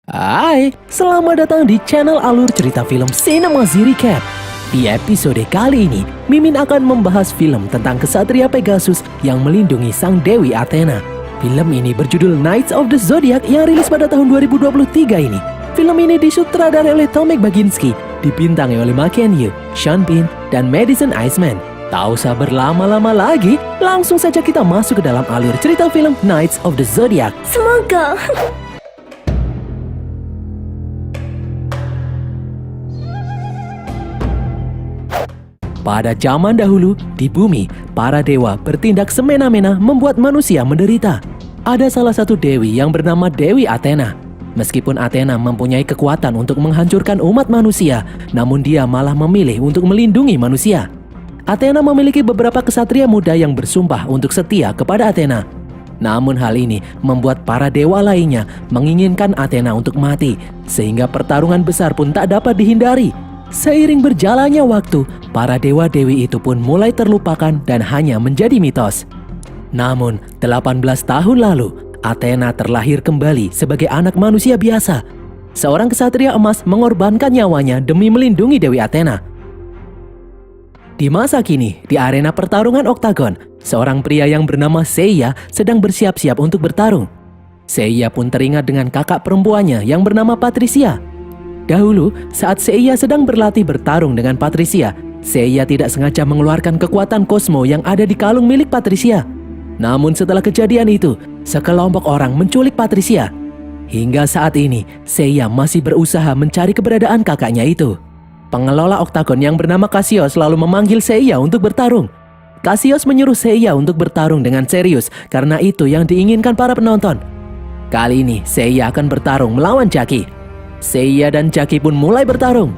Hai, selamat datang di channel alur cerita film Cinema Recap. Di episode kali ini, Mimin akan membahas film tentang kesatria Pegasus yang melindungi sang Dewi Athena. Film ini berjudul Knights of the Zodiac yang rilis pada tahun 2023 ini. Film ini disutradarai oleh Tomek Baginski, dibintangi oleh Maken Yu, Sean Bean, dan Madison Iceman. Tak usah berlama-lama lagi, langsung saja kita masuk ke dalam alur cerita film Knights of the Zodiac. Semoga. Pada zaman dahulu, di bumi, para dewa bertindak semena-mena membuat manusia menderita. Ada salah satu dewi yang bernama Dewi Athena. Meskipun Athena mempunyai kekuatan untuk menghancurkan umat manusia, namun dia malah memilih untuk melindungi manusia. Athena memiliki beberapa kesatria muda yang bersumpah untuk setia kepada Athena. Namun hal ini membuat para dewa lainnya menginginkan Athena untuk mati, sehingga pertarungan besar pun tak dapat dihindari. Seiring berjalannya waktu, para dewa-dewi itu pun mulai terlupakan dan hanya menjadi mitos. Namun, 18 tahun lalu, Athena terlahir kembali sebagai anak manusia biasa. Seorang kesatria emas mengorbankan nyawanya demi melindungi Dewi Athena. Di masa kini, di arena pertarungan oktagon, seorang pria yang bernama Seiya sedang bersiap-siap untuk bertarung. Seiya pun teringat dengan kakak perempuannya yang bernama Patricia. Dahulu, saat Seiya sedang berlatih bertarung dengan Patricia, Seiya tidak sengaja mengeluarkan kekuatan kosmo yang ada di kalung milik Patricia. Namun setelah kejadian itu, sekelompok orang menculik Patricia. Hingga saat ini, Seiya masih berusaha mencari keberadaan kakaknya itu. Pengelola oktagon yang bernama Cassius selalu memanggil Seiya untuk bertarung. Cassius menyuruh Seiya untuk bertarung dengan serius karena itu yang diinginkan para penonton. Kali ini, Seiya akan bertarung melawan Jackie. Seiya dan Jackie pun mulai bertarung.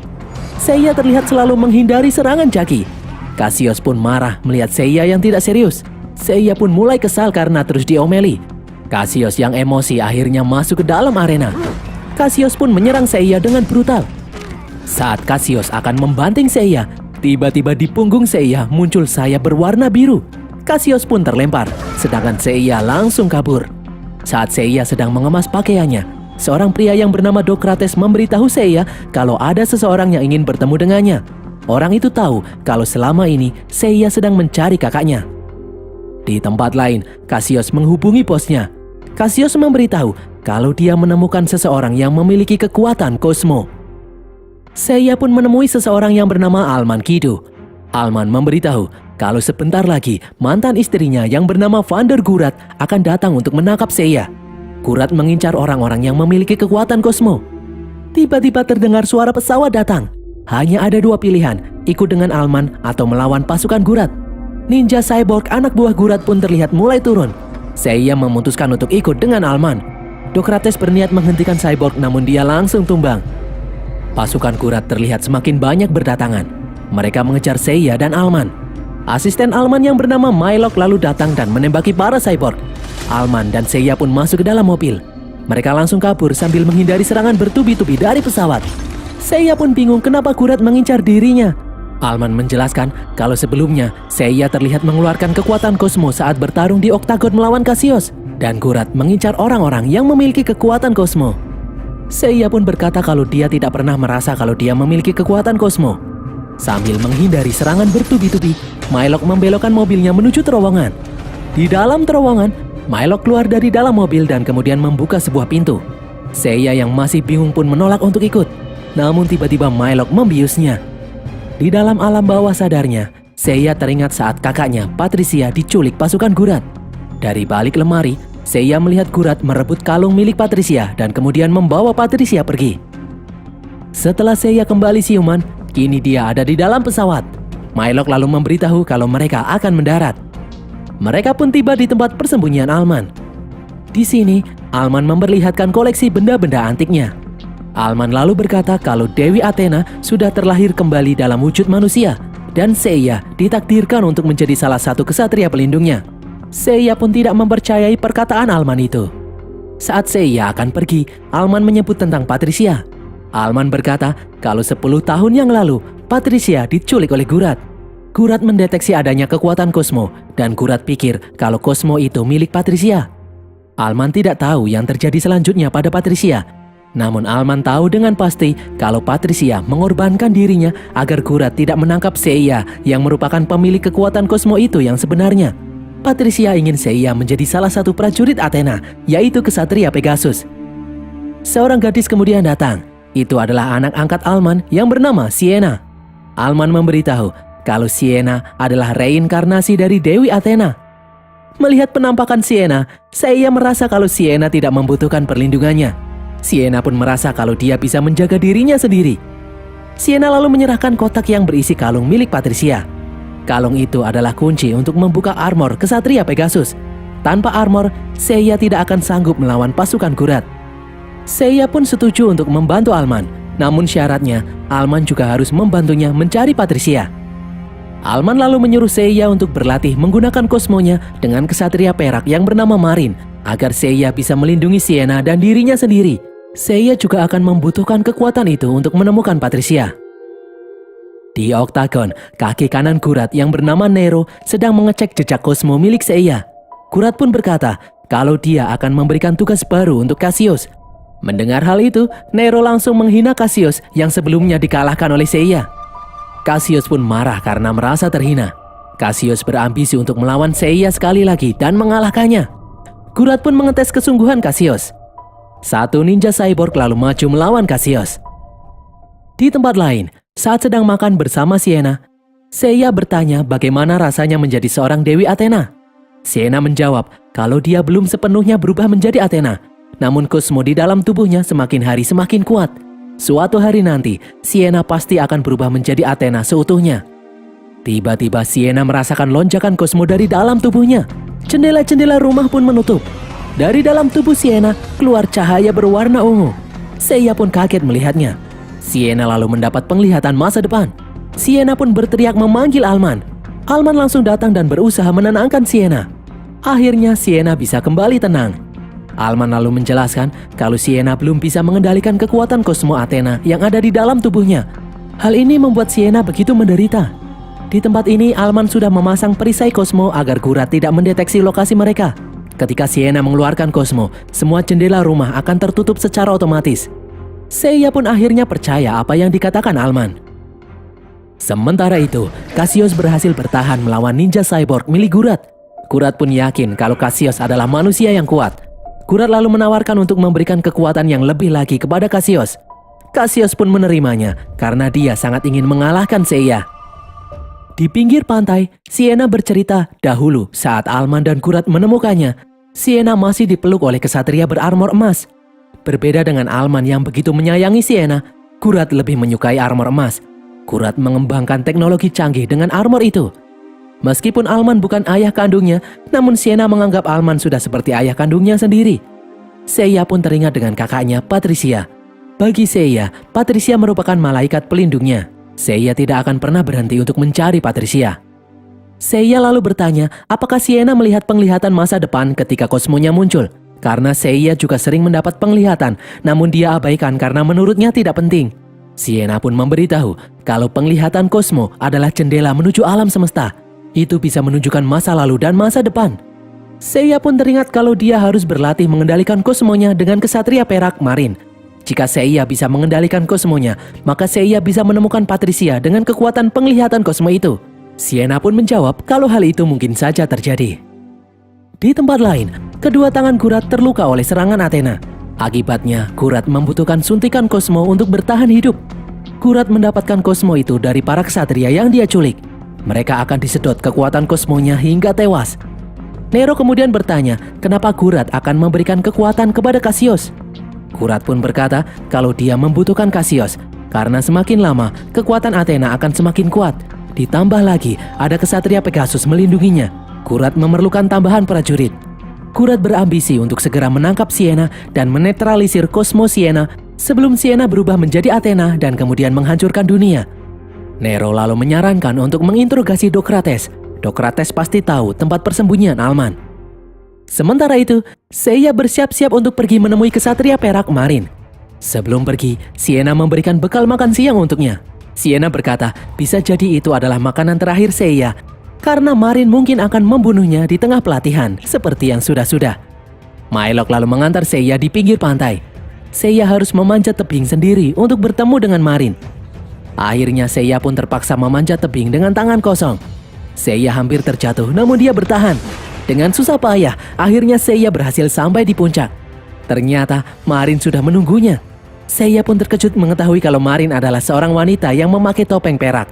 Seiya terlihat selalu menghindari serangan Jackie. Cassius pun marah melihat Seiya yang tidak serius. Seiya pun mulai kesal karena terus diomeli. Cassius yang emosi akhirnya masuk ke dalam arena. Cassius pun menyerang Seiya dengan brutal. Saat Cassius akan membanting Seiya, tiba-tiba di punggung Seiya muncul sayap berwarna biru. Cassius pun terlempar, sedangkan Seiya langsung kabur. Saat Seiya sedang mengemas pakaiannya, seorang pria yang bernama Dokrates memberitahu Seiya kalau ada seseorang yang ingin bertemu dengannya. Orang itu tahu kalau selama ini Seiya sedang mencari kakaknya. Di tempat lain, Cassius menghubungi bosnya. Cassius memberitahu kalau dia menemukan seseorang yang memiliki kekuatan kosmo. Seiya pun menemui seseorang yang bernama Alman Kido. Alman memberitahu kalau sebentar lagi mantan istrinya yang bernama Vander Gurat akan datang untuk menangkap Seiya. Gurat mengincar orang-orang yang memiliki kekuatan kosmo. Tiba-tiba terdengar suara pesawat datang. Hanya ada dua pilihan, ikut dengan Alman atau melawan pasukan Gurat. Ninja cyborg anak buah Gurat pun terlihat mulai turun. Seiya memutuskan untuk ikut dengan Alman. Dokrates berniat menghentikan cyborg namun dia langsung tumbang. Pasukan Gurat terlihat semakin banyak berdatangan. Mereka mengejar Seiya dan Alman. Asisten Alman yang bernama Mylok lalu datang dan menembaki para cyborg. Alman dan Seiya pun masuk ke dalam mobil. Mereka langsung kabur sambil menghindari serangan bertubi-tubi dari pesawat. Seiya pun bingung kenapa Gurat mengincar dirinya. Alman menjelaskan kalau sebelumnya Seiya terlihat mengeluarkan kekuatan kosmo saat bertarung di oktagon melawan Cassius. Dan Gurat mengincar orang-orang yang memiliki kekuatan kosmo. Seiya pun berkata kalau dia tidak pernah merasa kalau dia memiliki kekuatan kosmo. Sambil menghindari serangan bertubi-tubi, Mylok membelokkan mobilnya menuju terowongan. Di dalam terowongan, Mylok keluar dari dalam mobil dan kemudian membuka sebuah pintu. Seiya yang masih bingung pun menolak untuk ikut. Namun tiba-tiba Mylok membiusnya. Di dalam alam bawah sadarnya, Seiya teringat saat kakaknya, Patricia, diculik pasukan Gurat. Dari balik lemari, Seiya melihat Gurat merebut kalung milik Patricia dan kemudian membawa Patricia pergi. Setelah Seiya kembali siuman, kini dia ada di dalam pesawat. Mylok lalu memberitahu kalau mereka akan mendarat. Mereka pun tiba di tempat persembunyian Alman. Di sini, Alman memperlihatkan koleksi benda-benda antiknya. Alman lalu berkata kalau Dewi Athena sudah terlahir kembali dalam wujud manusia dan Seiya ditakdirkan untuk menjadi salah satu kesatria pelindungnya. Seiya pun tidak mempercayai perkataan Alman itu. Saat Seiya akan pergi, Alman menyebut tentang Patricia. Alman berkata kalau 10 tahun yang lalu, Patricia diculik oleh Gurat. Gurat mendeteksi adanya kekuatan kosmo dan Gurat pikir kalau kosmo itu milik Patricia. Alman tidak tahu yang terjadi selanjutnya pada Patricia. Namun Alman tahu dengan pasti kalau Patricia mengorbankan dirinya agar Gurat tidak menangkap Seiya yang merupakan pemilik kekuatan kosmo itu yang sebenarnya. Patricia ingin Seiya menjadi salah satu prajurit Athena, yaitu kesatria Pegasus. Seorang gadis kemudian datang. Itu adalah anak angkat Alman yang bernama Sienna. Alman memberitahu kalau Sienna adalah reinkarnasi dari Dewi Athena. Melihat penampakan Sienna, Seiya merasa kalau Sienna tidak membutuhkan perlindungannya. Sienna pun merasa kalau dia bisa menjaga dirinya sendiri. Sienna lalu menyerahkan kotak yang berisi kalung milik Patricia. Kalung itu adalah kunci untuk membuka armor kesatria Pegasus. Tanpa armor, Seiya tidak akan sanggup melawan pasukan Gurat. Seiya pun setuju untuk membantu Alman. Namun syaratnya, Alman juga harus membantunya mencari Patricia. Alman lalu menyuruh Seiya untuk berlatih menggunakan kosmonya dengan kesatria perak yang bernama Marin, agar Seiya bisa melindungi Sienna dan dirinya sendiri. Seiya juga akan membutuhkan kekuatan itu untuk menemukan Patricia. Di oktagon, kaki kanan Gurat yang bernama Nero sedang mengecek jejak kosmo milik Seiya. Gurat pun berkata kalau dia akan memberikan tugas baru untuk Cassius. Mendengar hal itu, Nero langsung menghina Cassius yang sebelumnya dikalahkan oleh Seiya. Cassius pun marah karena merasa terhina. Cassius berambisi untuk melawan Seiya sekali lagi dan mengalahkannya. Gurat pun mengetes kesungguhan Cassius. Satu ninja cyborg lalu maju melawan Cassius. Di tempat lain, saat sedang makan bersama Sienna, Seiya bertanya bagaimana rasanya menjadi seorang Dewi Athena. Sienna menjawab kalau dia belum sepenuhnya berubah menjadi Athena, namun kosmo di dalam tubuhnya semakin hari semakin kuat. Suatu hari nanti, Sienna pasti akan berubah menjadi Athena seutuhnya. Tiba-tiba Sienna merasakan lonjakan kosmo dari dalam tubuhnya. Jendela-jendela rumah pun menutup. Dari dalam tubuh Sienna keluar cahaya berwarna ungu. Seiya pun kaget melihatnya. Sienna lalu mendapat penglihatan masa depan. Sienna pun berteriak memanggil Alman. Alman langsung datang dan berusaha menenangkan Sienna. Akhirnya Sienna bisa kembali tenang. Alman lalu menjelaskan kalau Sienna belum bisa mengendalikan kekuatan kosmo Athena yang ada di dalam tubuhnya. Hal ini membuat Sienna begitu menderita. Di tempat ini Alman sudah memasang perisai kosmo agar Gurat tidak mendeteksi lokasi mereka. Ketika Sienna mengeluarkan kosmo, semua jendela rumah akan tertutup secara otomatis. Seiya pun akhirnya percaya apa yang dikatakan Alman. Sementara itu, Cassius berhasil bertahan melawan ninja cyborg milik Gurat. Gurat pun yakin kalau Cassius adalah manusia yang kuat. Gurat lalu menawarkan untuk memberikan kekuatan yang lebih lagi kepada Cassius. Cassius pun menerimanya karena dia sangat ingin mengalahkan Seiya. Di pinggir pantai, Sienna bercerita dahulu saat Alman dan Gurat menemukannya. Sienna masih dipeluk oleh kesatria berarmor emas. Berbeda dengan Alman yang begitu menyayangi Sienna, Gurat lebih menyukai armor emas. Gurat mengembangkan teknologi canggih dengan armor itu. Meskipun Alman bukan ayah kandungnya, namun Sienna menganggap Alman sudah seperti ayah kandungnya sendiri. Seiya pun teringat dengan kakaknya, Patricia. Bagi Seiya, Patricia merupakan malaikat pelindungnya. Seiya tidak akan pernah berhenti untuk mencari Patricia. Seiya lalu bertanya apakah Sienna melihat penglihatan masa depan ketika kosmonya muncul. Karena Seiya juga sering mendapat penglihatan, namun dia abaikan karena menurutnya tidak penting. Sienna pun memberitahu kalau penglihatan kosmo adalah jendela menuju alam semesta. Itu bisa menunjukkan masa lalu dan masa depan. Seiya pun teringat kalau dia harus berlatih mengendalikan kosmonya dengan kesatria perak Marin. Jika Seiya bisa mengendalikan kosmonya, maka Seiya bisa menemukan Patricia dengan kekuatan penglihatan kosmo itu. Sienna pun menjawab kalau hal itu mungkin saja terjadi. Di tempat lain, kedua tangan Gurat terluka oleh serangan Athena. Akibatnya, Gurat membutuhkan suntikan kosmo untuk bertahan hidup. Gurat mendapatkan kosmo itu dari para ksatria yang dia culik. Mereka akan disedot kekuatan kosmonya hingga tewas. Nero kemudian bertanya kenapa Gurat akan memberikan kekuatan kepada Cassius. Gurat pun berkata kalau dia membutuhkan Cassius karena semakin lama kekuatan Athena akan semakin kuat. Ditambah lagi ada kesatria Pegasus melindunginya. Gurat memerlukan tambahan prajurit. Gurat berambisi untuk segera menangkap Sienna dan menetralisir kosmo Sienna sebelum Sienna berubah menjadi Athena dan kemudian menghancurkan dunia. Nero lalu menyarankan untuk menginterogasi Dokrates. Dokrates pasti tahu tempat persembunyian Alman. Sementara itu, Seiya bersiap-siap untuk pergi menemui kesatria perak Marin. Sebelum pergi, Sienna memberikan bekal makan siang untuknya. Sienna berkata bisa jadi itu adalah makanan terakhir Seiya karena Marin mungkin akan membunuhnya di tengah pelatihan seperti yang sudah-sudah. Maelok lalu mengantar Seiya di pinggir pantai. Seiya harus memanjat tebing sendiri untuk bertemu dengan Marin. Akhirnya Seiya pun terpaksa memanjat tebing dengan tangan kosong. Seiya hampir terjatuh, namun dia bertahan. Dengan susah payah, akhirnya Seiya berhasil sampai di puncak. Ternyata Marin sudah menunggunya. Seiya pun terkejut mengetahui kalau Marin adalah seorang wanita yang memakai topeng perak.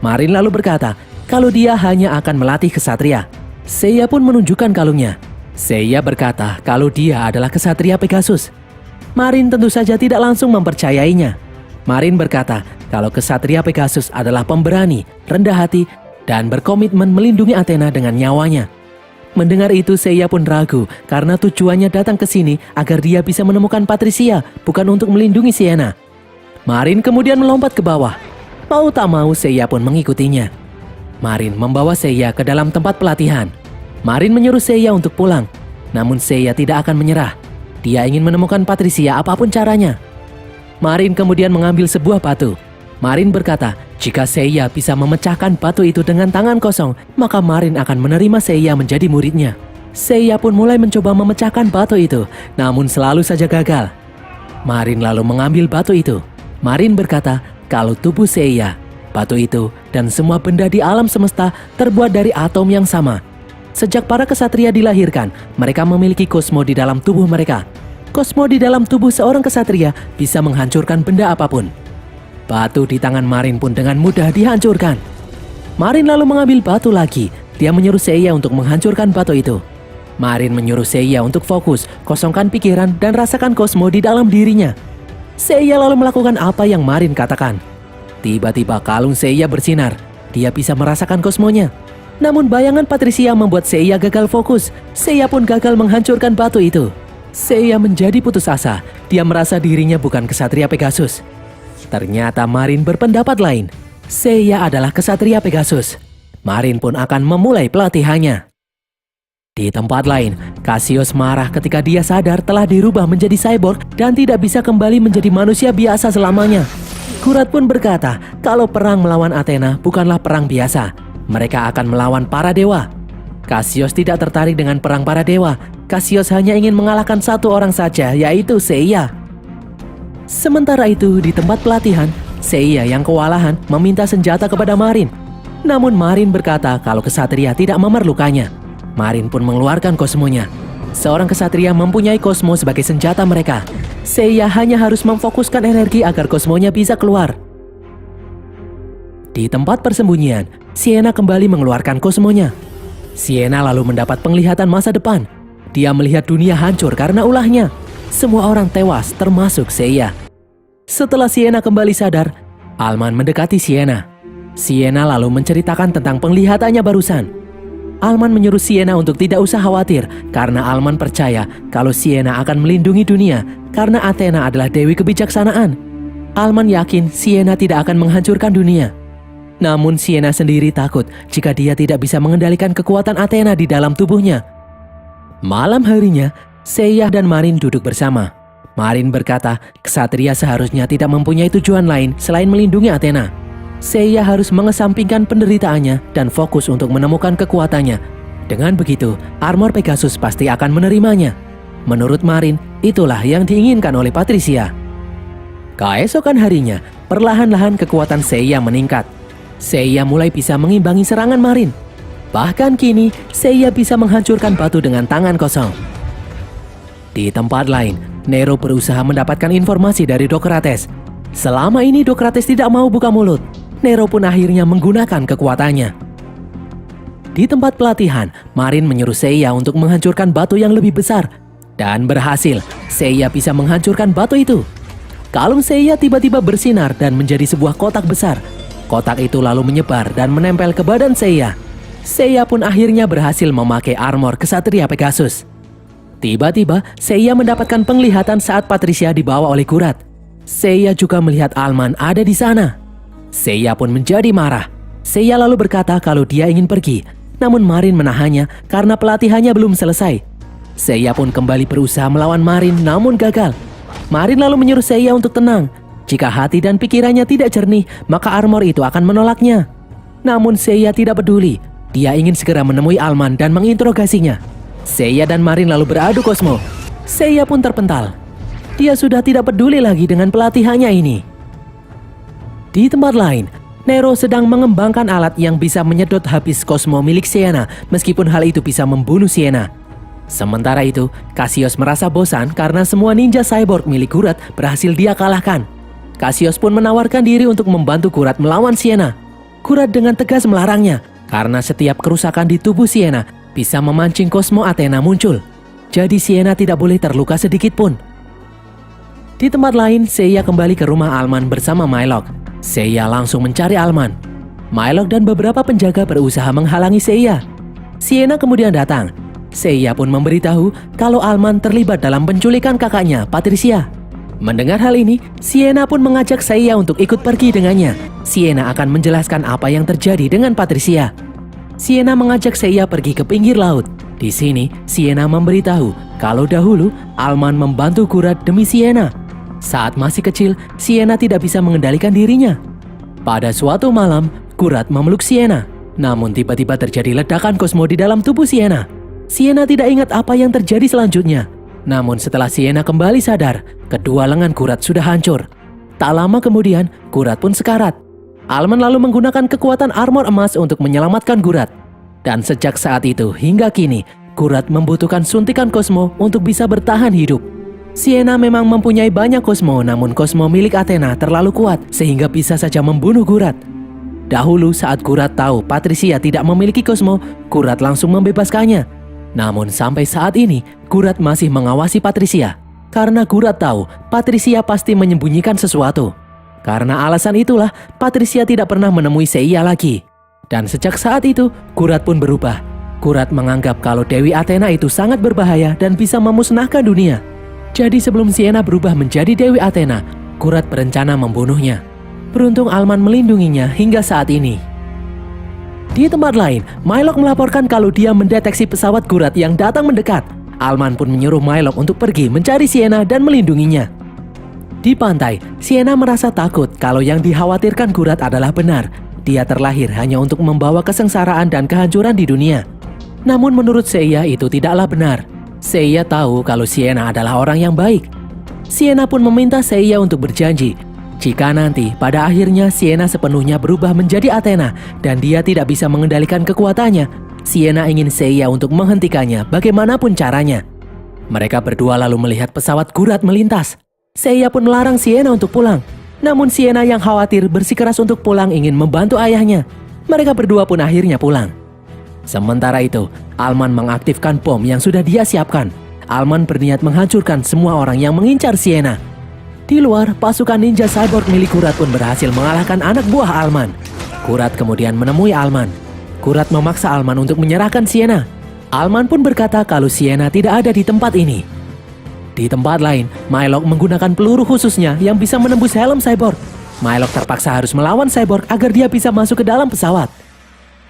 Marin lalu berkata kalau dia hanya akan melatih kesatria. Seiya pun menunjukkan kalungnya. Seiya berkata kalau dia adalah kesatria Pegasus. Marin tentu saja tidak langsung mempercayainya. Marin berkata kalau kesatria Pegasus adalah pemberani, rendah hati, dan berkomitmen melindungi Athena dengan nyawanya. Mendengar itu Seiya pun ragu karena tujuannya datang ke sini agar dia bisa menemukan Patricia, bukan untuk melindungi Sienna. Marin kemudian melompat ke bawah. Mau tak mau Seiya pun mengikutinya. Marin membawa Seiya ke dalam tempat pelatihan. Marin menyuruh Seiya untuk pulang. Namun Seiya tidak akan menyerah. Dia ingin menemukan Patricia apapun caranya. Marin kemudian mengambil sebuah batu. Marin berkata jika Seiya bisa memecahkan batu itu dengan tangan kosong, maka Marin akan menerima Seiya menjadi muridnya. Seiya pun mulai mencoba memecahkan batu itu, namun selalu saja gagal. Marin lalu mengambil batu itu. Marin berkata kalau tubuh Seiya, batu itu, dan semua benda di alam semesta terbuat dari atom yang sama. Sejak para kesatria dilahirkan, mereka memiliki kosmo di dalam tubuh mereka. Kosmo di dalam tubuh seorang kesatria bisa menghancurkan benda apapun. Batu di tangan Marin pun dengan mudah dihancurkan. Marin lalu mengambil batu lagi. Dia menyuruh Seiya untuk menghancurkan batu itu. Marin menyuruh Seiya untuk fokus, kosongkan pikiran, dan rasakan kosmo di dalam dirinya. Seiya lalu melakukan apa yang Marin katakan. Tiba-tiba kalung Seiya bersinar. Dia bisa merasakan kosmonya. Namun bayangan Patricia membuat Seiya gagal fokus. Seiya pun gagal menghancurkan batu itu. Seiya menjadi putus asa. Dia merasa dirinya bukan kesatria Pegasus. Ternyata Marin berpendapat lain. Seiya adalah kesatria Pegasus. Marin pun akan memulai pelatihannya. Di tempat lain, Cassius marah ketika dia sadar telah dirubah menjadi cyborg dan tidak bisa kembali menjadi manusia biasa selamanya. Kurat pun berkata kalau perang melawan Athena bukanlah perang biasa. Mereka akan melawan para dewa. Cassius tidak tertarik dengan perang para dewa. Cassius hanya ingin mengalahkan satu orang saja, yaitu Seiya. Sementara itu, di tempat pelatihan, Seiya yang kewalahan meminta senjata kepada Marin. Namun Marin berkata kalau kesatria tidak memerlukannya. Marin pun mengeluarkan kosmonya. Seorang kesatria mempunyai kosmo sebagai senjata mereka. Seiya hanya harus memfokuskan energi agar kosmonya bisa keluar. Di tempat persembunyian, Sienna kembali mengeluarkan kosmonya. Sienna lalu mendapat penglihatan masa depan. Dia melihat dunia hancur karena ulahnya. Semua orang tewas termasuk Seiya. Setelah Sienna kembali sadar, Alman mendekati Sienna. Sienna lalu menceritakan tentang penglihatannya barusan. Alman menyuruh Sienna untuk tidak usah khawatir karena Alman percaya kalau Sienna akan melindungi dunia karena Athena adalah dewi kebijaksanaan. Alman yakin Sienna tidak akan menghancurkan dunia. Namun Sienna sendiri takut jika dia tidak bisa mengendalikan kekuatan Athena di dalam tubuhnya. Malam harinya, Seiya dan Marin duduk bersama. Marin berkata kesatria seharusnya tidak mempunyai tujuan lain selain melindungi Athena. Seiya harus mengesampingkan penderitaannya dan fokus untuk menemukan kekuatannya. Dengan begitu, armor Pegasus pasti akan menerimanya. Menurut Marin, itulah yang diinginkan oleh Patricia. Keesokan harinya, perlahan-lahan kekuatan Seiya meningkat. Seiya mulai bisa mengimbangi serangan Marin. Bahkan kini, Seiya bisa menghancurkan batu dengan tangan kosong. Di tempat lain, Nero berusaha mendapatkan informasi dari Dokrates. Selama ini Dokrates tidak mau buka mulut. Nero pun akhirnya menggunakan kekuatannya. Di tempat pelatihan, Marin menyuruh Seiya untuk menghancurkan batu yang lebih besar. Dan berhasil, Seiya bisa menghancurkan batu itu. Kalung Seiya tiba-tiba bersinar dan menjadi sebuah kotak besar. Kotak itu lalu menyebar dan menempel ke badan Seiya. Seiya pun akhirnya berhasil memakai armor kesatria Pegasus. Tiba-tiba, Seiya mendapatkan penglihatan saat Patricia dibawa oleh Kurat. Seiya juga melihat Alman ada di sana. Seiya pun menjadi marah. Seiya lalu berkata kalau dia ingin pergi, namun Marin menahannya karena pelatihannya belum selesai. Seiya pun kembali berusaha melawan Marin namun gagal. Marin lalu menyuruh Seiya untuk tenang. Jika hati dan pikirannya tidak jernih, maka armor itu akan menolaknya. Namun Seiya tidak peduli. Dia ingin segera menemui Alman dan menginterogasinya. Seiya dan Marin lalu beradu kosmo. Seiya pun terpental. Dia sudah tidak peduli lagi dengan pelatihannya ini. Di tempat lain, Nero sedang mengembangkan alat yang bisa menyedot habis kosmo milik Sienna, meskipun hal itu bisa membunuh Sienna. Sementara itu, Cassius merasa bosan karena semua ninja cyborg milik Gurat berhasil dia kalahkan. Cassius pun menawarkan diri untuk membantu Gurat melawan Sienna. Gurat dengan tegas melarangnya, karena setiap kerusakan di tubuh Sienna bisa memancing kosmo Athena muncul. Jadi Sienna tidak boleh terluka sedikit pun. Di tempat lain, Seiya kembali ke rumah Alman bersama Mylock. Seiya langsung mencari Alman. Mylock dan beberapa penjaga berusaha menghalangi Seiya. Sienna kemudian datang. Seiya pun memberitahu kalau Alman terlibat dalam penculikan kakaknya, Patricia. Mendengar hal ini, Sienna pun mengajak Seiya untuk ikut pergi dengannya. Sienna akan menjelaskan apa yang terjadi dengan Patricia. Sienna mengajak Seiya pergi ke pinggir laut. Di sini, Sienna memberitahu kalau dahulu Alman membantu Gurat demi Sienna. Saat masih kecil, Sienna tidak bisa mengendalikan dirinya. Pada suatu malam, Gurat memeluk Sienna. Namun tiba-tiba terjadi ledakan kosmo di dalam tubuh Sienna. Sienna tidak ingat apa yang terjadi selanjutnya. Namun setelah Sienna kembali sadar, kedua lengan Gurat sudah hancur. Tak lama kemudian, Gurat pun sekarat. Alman lalu menggunakan kekuatan armor emas untuk menyelamatkan Gurat. Dan sejak saat itu hingga kini, Gurat membutuhkan suntikan kosmo untuk bisa bertahan hidup. Sienna memang mempunyai banyak kosmo, namun kosmo milik Athena terlalu kuat sehingga bisa saja membunuh Gurat. Dahulu saat Gurat tahu Patricia tidak memiliki kosmo, Gurat langsung membebaskannya. Namun sampai saat ini, Gurat masih mengawasi Patricia. Karena Gurat tahu Patricia pasti menyembunyikan sesuatu. Karena alasan itulah, Patricia tidak pernah menemui Seiya lagi. Dan sejak saat itu, Gurat pun berubah. Gurat menganggap kalau Dewi Athena itu sangat berbahaya dan bisa memusnahkan dunia. Jadi sebelum Sienna berubah menjadi Dewi Athena, Gurat berencana membunuhnya. Beruntung Alman melindunginya hingga saat ini. Di tempat lain, Mylock melaporkan kalau dia mendeteksi pesawat Gurat yang datang mendekat. Alman pun menyuruh Mylock untuk pergi mencari Sienna dan melindunginya. Di pantai, Sienna merasa takut kalau yang dikhawatirkan Gurat adalah benar. Dia terlahir hanya untuk membawa kesengsaraan dan kehancuran di dunia. Namun menurut Seiya itu tidaklah benar. Seiya tahu kalau Sienna adalah orang yang baik. Sienna pun meminta Seiya untuk berjanji, jika nanti pada akhirnya Sienna sepenuhnya berubah menjadi Athena dan dia tidak bisa mengendalikan kekuatannya, Sienna ingin Seiya untuk menghentikannya bagaimanapun caranya. Mereka berdua lalu melihat pesawat Gurat melintas. Seiya pun melarang Sienna untuk pulang. Namun Sienna yang khawatir bersikeras untuk pulang ingin membantu ayahnya. Mereka berdua pun akhirnya pulang. Sementara itu, Alman mengaktifkan bom yang sudah dia siapkan. Alman berniat menghancurkan semua orang yang mengincar Sienna. Di luar, pasukan ninja cyborg milik Gurat pun berhasil mengalahkan anak buah Alman. Gurat kemudian menemui Alman. Gurat memaksa Alman untuk menyerahkan Sienna. Alman pun berkata kalau Sienna tidak ada di tempat ini. Di tempat lain, Mylock menggunakan peluru khususnya yang bisa menembus helm cyborg. Mylock terpaksa harus melawan cyborg agar dia bisa masuk ke dalam pesawat.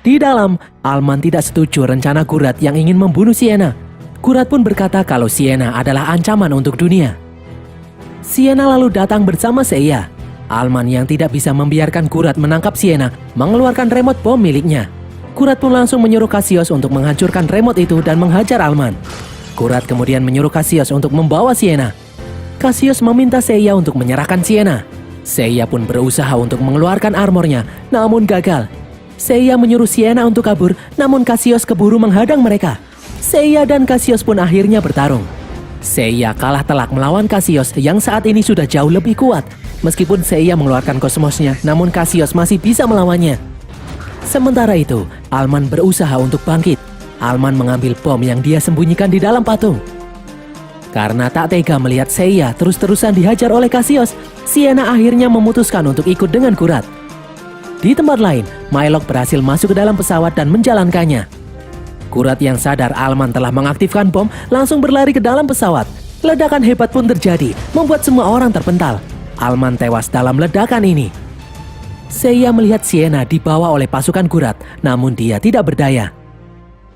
Di dalam, Alman tidak setuju rencana Gurat yang ingin membunuh Sienna. Gurat pun berkata kalau Sienna adalah ancaman untuk dunia. Sienna lalu datang bersama Seiya. Alman yang tidak bisa membiarkan Gurat menangkap Sienna mengeluarkan remote bom miliknya. Gurat pun langsung menyuruh Cassius untuk menghancurkan remote itu dan menghajar Alman. Gurat kemudian menyuruh Cassius untuk membawa Sienna. Cassius meminta Seiya untuk menyerahkan Sienna. Seiya pun berusaha untuk mengeluarkan armornya, namun gagal. Seiya menyuruh Sienna untuk kabur, namun Cassius keburu menghadang mereka. Seiya dan Cassius pun akhirnya bertarung. Seiya kalah telak melawan Cassius yang saat ini sudah jauh lebih kuat. Meskipun Seiya mengeluarkan kosmosnya, namun Cassius masih bisa melawannya. Sementara itu, Alman berusaha untuk bangkit. Alman mengambil bom yang dia sembunyikan di dalam patung. Karena tak tega melihat Seiya terus-terusan dihajar oleh Cassius, Sienna akhirnya memutuskan untuk ikut dengan Gurat. Di tempat lain, Mylock berhasil masuk ke dalam pesawat dan menjalankannya. Gurat yang sadar Alman telah mengaktifkan bom langsung berlari ke dalam pesawat. Ledakan hebat pun terjadi, membuat semua orang terpental. Alman tewas dalam ledakan ini. Seiya melihat Sienna dibawa oleh pasukan Gurat, namun dia tidak berdaya.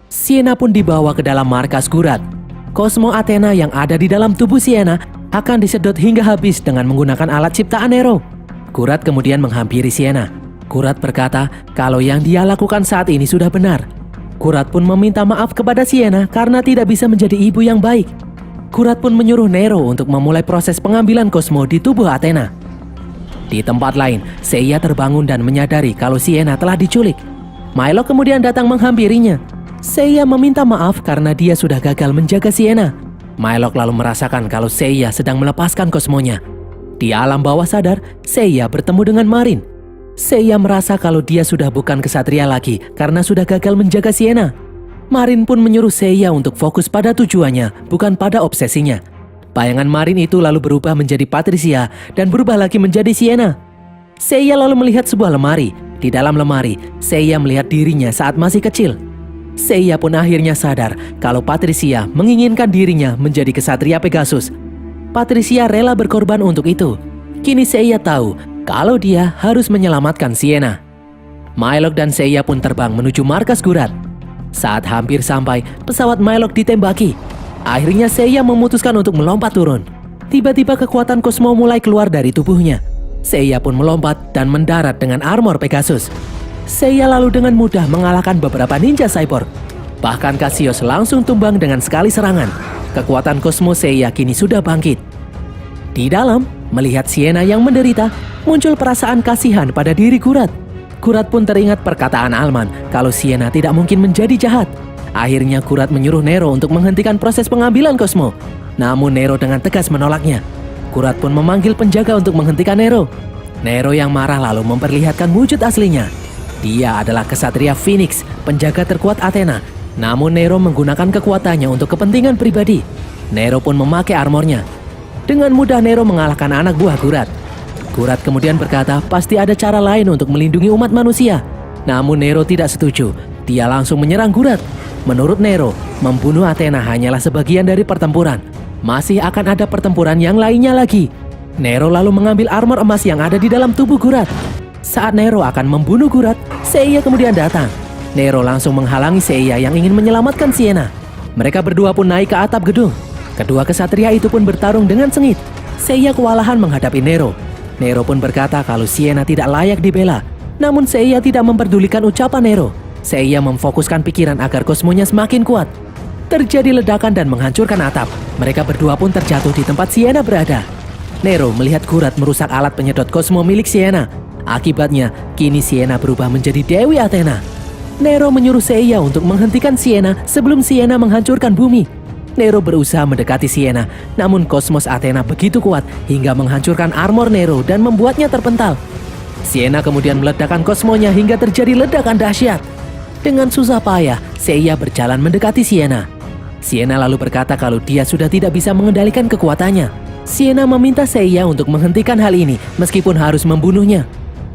Sienna pun dibawa ke dalam markas Gurat. Kosmo Athena yang ada di dalam tubuh Sienna akan disedot hingga habis dengan menggunakan alat ciptaan Nero. Gurat kemudian menghampiri Sienna. Gurat berkata kalau yang dia lakukan saat ini sudah benar. Gurat pun meminta maaf kepada Sienna karena tidak bisa menjadi ibu yang baik. Kurat pun menyuruh Nero untuk memulai proses pengambilan Cosmo di tubuh Athena. Di tempat lain, Seiya terbangun dan menyadari kalau Sienna telah diculik. Milo kemudian datang menghampirinya. Seiya meminta maaf karena dia sudah gagal menjaga Sienna. Milo lalu merasakan kalau Seiya sedang melepaskan Cosmonya. Di alam bawah sadar, Seiya bertemu dengan Marin. Seiya merasa kalau dia sudah bukan kesatria lagi karena sudah gagal menjaga Sienna. Marin pun menyuruh Seiya untuk fokus pada tujuannya, bukan pada obsesinya. Bayangan Marin itu lalu berubah menjadi Patricia dan berubah lagi menjadi Sienna. Seiya lalu melihat sebuah lemari. Di dalam lemari, Seiya melihat dirinya saat masih kecil. Seiya pun akhirnya sadar kalau Patricia menginginkan dirinya menjadi kesatria Pegasus. Patricia rela berkorban untuk itu. Kini Seiya tahu kalau dia harus menyelamatkan Sienna. Milok dan Seiya pun terbang menuju markas Gurat. Saat hampir sampai, pesawat Milok ditembaki. Akhirnya Seiya memutuskan untuk melompat turun. Tiba-tiba kekuatan Cosmo mulai keluar dari tubuhnya. Seiya pun melompat dan mendarat dengan armor Pegasus. Seiya lalu dengan mudah mengalahkan beberapa ninja cyborg. Bahkan Cassius langsung tumbang dengan sekali serangan. Kekuatan Cosmo Seiya kini sudah bangkit. Di dalam, melihat Sienna yang menderita, muncul perasaan kasihan pada diri Gurat. Gurat pun teringat perkataan Alman kalau Sienna tidak mungkin menjadi jahat. Akhirnya Gurat menyuruh Nero untuk menghentikan proses pengambilan Cosmo. Namun Nero dengan tegas menolaknya. Gurat pun memanggil penjaga untuk menghentikan Nero. Nero yang marah lalu memperlihatkan wujud aslinya. Dia adalah kesatria Phoenix, penjaga terkuat Athena. Namun Nero menggunakan kekuatannya untuk kepentingan pribadi. Nero pun memakai armornya. Dengan mudah Nero mengalahkan anak buah Gurat. Gurat kemudian berkata pasti ada cara lain untuk melindungi umat manusia. Namun Nero tidak setuju. Dia langsung menyerang Gurat. Menurut Nero, membunuh Athena hanyalah sebagian dari pertempuran. Masih akan ada pertempuran yang lainnya lagi. Nero lalu mengambil armor emas yang ada di dalam tubuh Gurat. Saat Nero akan membunuh Gurat, Seiya kemudian datang. Nero langsung menghalangi Seiya yang ingin menyelamatkan Sienna. Mereka berdua pun naik ke atap gedung. Kedua kesatria itu pun bertarung dengan sengit. Seiya kewalahan menghadapi Nero. Nero pun berkata kalau Sienna tidak layak dibela. Namun Seiya tidak memperdulikan ucapan Nero. Seiya memfokuskan pikiran agar Cosmonya semakin kuat. Terjadi ledakan dan menghancurkan atap. Mereka berdua pun terjatuh di tempat Sienna berada. Nero melihat Gurat merusak alat penyedot Cosmo milik Sienna. Akibatnya, kini Sienna berubah menjadi Dewi Athena. Nero menyuruh Seiya untuk menghentikan Sienna sebelum Sienna menghancurkan bumi. Nero berusaha mendekati Sienna, namun kosmos Athena begitu kuat hingga menghancurkan armor Nero dan membuatnya terpental. Sienna kemudian meledakkan kosmonya hingga terjadi ledakan dahsyat. Dengan susah payah, Seiya berjalan mendekati Sienna. Sienna lalu berkata kalau dia sudah tidak bisa mengendalikan kekuatannya. Sienna meminta Seiya untuk menghentikan hal ini meskipun harus membunuhnya.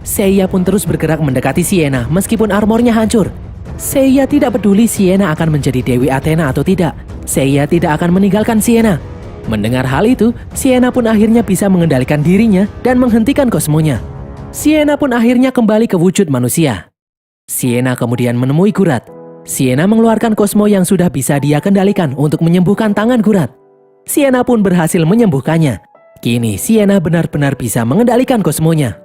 Seiya pun terus bergerak mendekati Sienna meskipun armornya hancur. Seiya tidak peduli Sienna akan menjadi Dewi Athena atau tidak. Seiya tidak akan meninggalkan Sienna. Mendengar hal itu, Sienna pun akhirnya bisa mengendalikan dirinya dan menghentikan kosmonya. Sienna pun akhirnya kembali ke wujud manusia. Sienna kemudian menemui Gurat. Sienna mengeluarkan kosmo yang sudah bisa dia kendalikan untuk menyembuhkan tangan Gurat. Sienna pun berhasil menyembuhkannya. Kini Sienna benar-benar bisa mengendalikan kosmonya.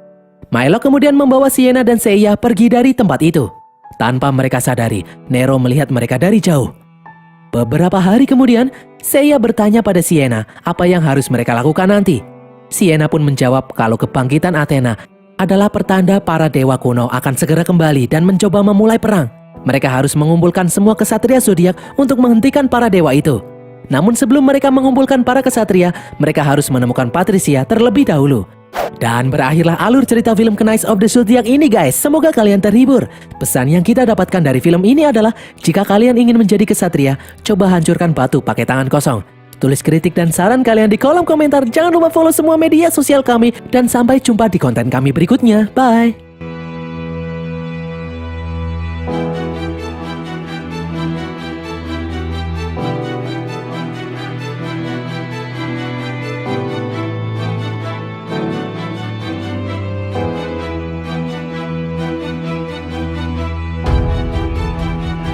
Milo kemudian membawa Sienna dan Seiya pergi dari tempat itu. Tanpa mereka sadari, Nero melihat mereka dari jauh. Beberapa hari kemudian, Seiya bertanya pada Sienna apa yang harus mereka lakukan nanti. Sienna pun menjawab kalau kebangkitan Athena adalah pertanda para dewa kuno akan segera kembali dan mencoba memulai perang. Mereka harus mengumpulkan semua kesatria zodiak untuk menghentikan para dewa itu. Namun sebelum mereka mengumpulkan para kesatria, mereka harus menemukan Patricia terlebih dahulu. Dan berakhirlah alur cerita film Knights of the Zodiac ini guys. Semoga kalian terhibur. Pesan yang kita dapatkan dari film ini adalah jika kalian ingin menjadi kesatria, coba hancurkan batu pakai tangan kosong. Tulis kritik dan saran kalian di kolom komentar. Jangan lupa follow semua media sosial kami. Dan sampai jumpa di konten kami berikutnya. Bye.